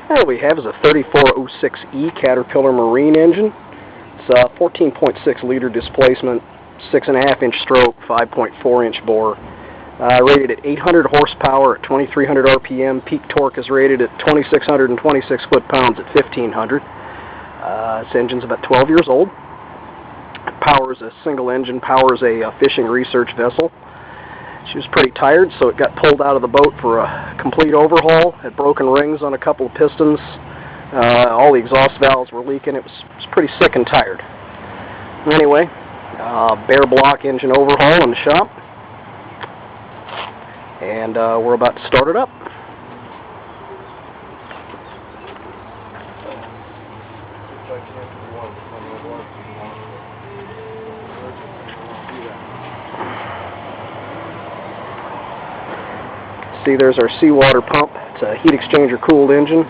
What we have is a 3406E Caterpillar Marine engine. It's a 14.6 liter displacement, 6.5 inch stroke, 5.4 inch bore. Rated at 800 horsepower at 2300 RPM. Peak torque is rated at 2626 foot-pounds at 1500. This engine's about 12 years old. It powers a single engine, powers a fishing research vessel. She was pretty tired, so it got pulled out of the boat for a complete overhaul. Had broken rings on a couple of pistons. All the exhaust valves were leaking. It was pretty sick and tired. Anyway, bare block engine overhaul in the shop. And we're about to start it up. See, there's our seawater pump. It's a heat exchanger cooled engine.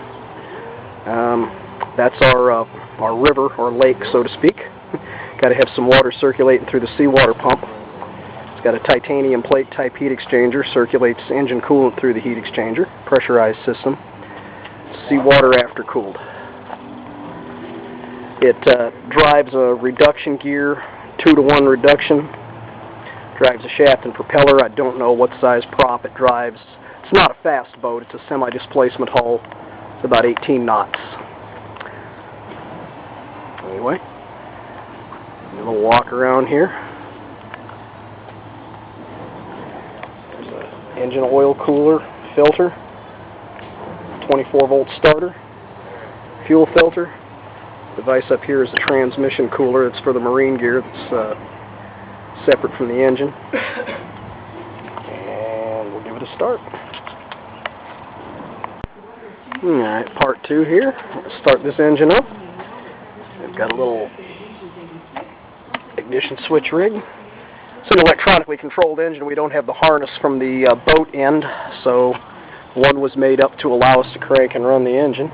That's our river or lake, so to speak. Got to have some water circulating through the seawater pump. It's got a titanium plate type heat exchanger, circulates engine coolant through the heat exchanger, pressurized system. Seawater after cooled. It drives a reduction gear, 2-to-1 reduction. Drives a shaft and propeller. I don't know what size prop it drives. It's not a fast boat. It's a semi-displacement hull. It's about 18 knots. Anyway, a little walk around here. There's an engine oil cooler filter, 24-volt starter, fuel filter. Device up here is a transmission cooler. It's for the marine gear. That's separate from the engine. And we'll give it a start. Alright, part 2 here. Let's start this engine up. We've got a little ignition switch rig. It's an electronically controlled engine. We don't have the harness from the boat end, so one was made up to allow us to crank and run the engine.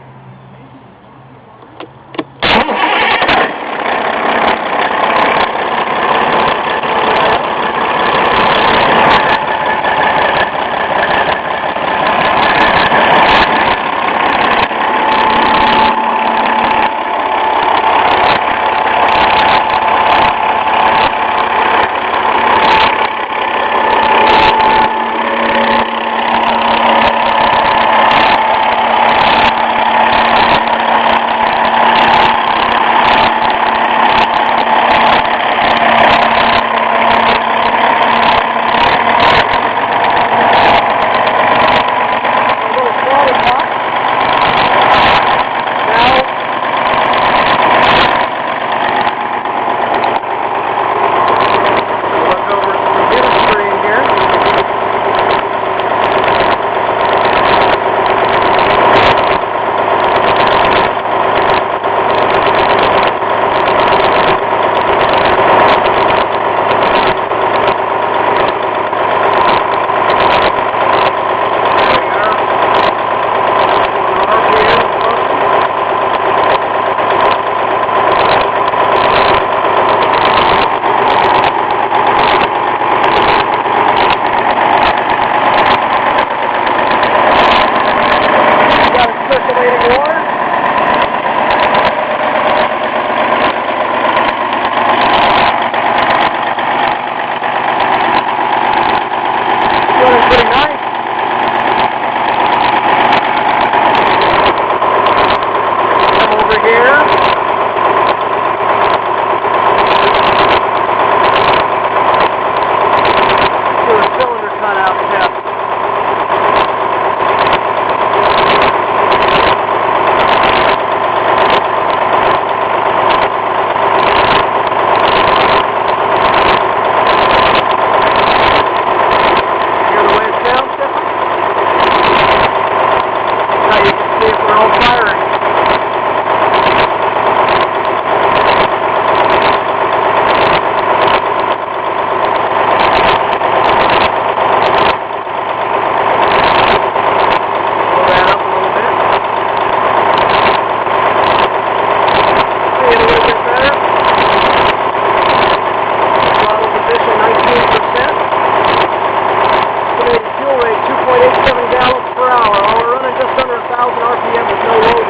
RPM with no load.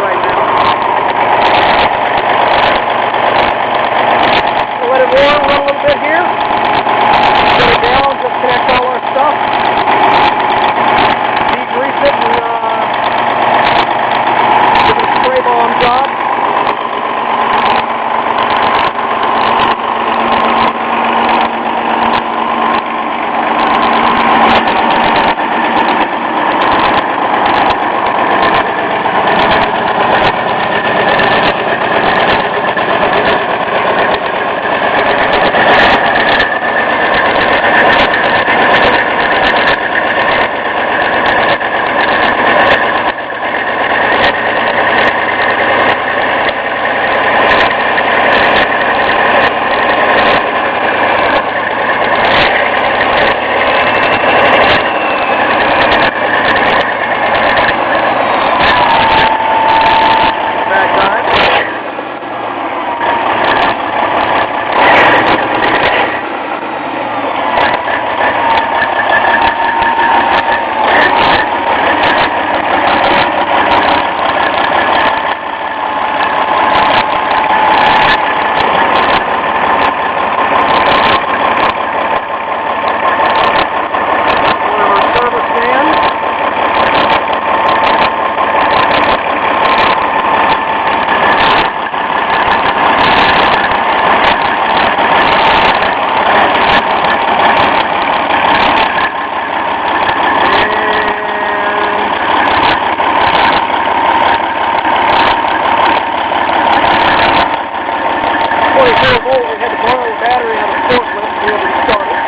volt. We had to borrow a battery out of the forklift to be able to start it.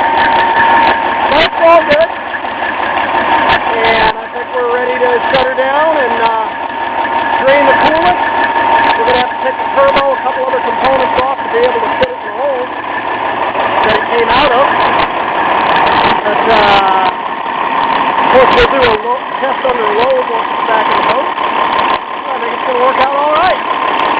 But it's all good. And I think we're ready to shut her down and drain the coolant. We're going to have to take the turbo, a couple other components off to be able to fit it in the hole that it came out of. But, of course, we'll do a test under load once it's back in the boat. I think it's going to work out all right.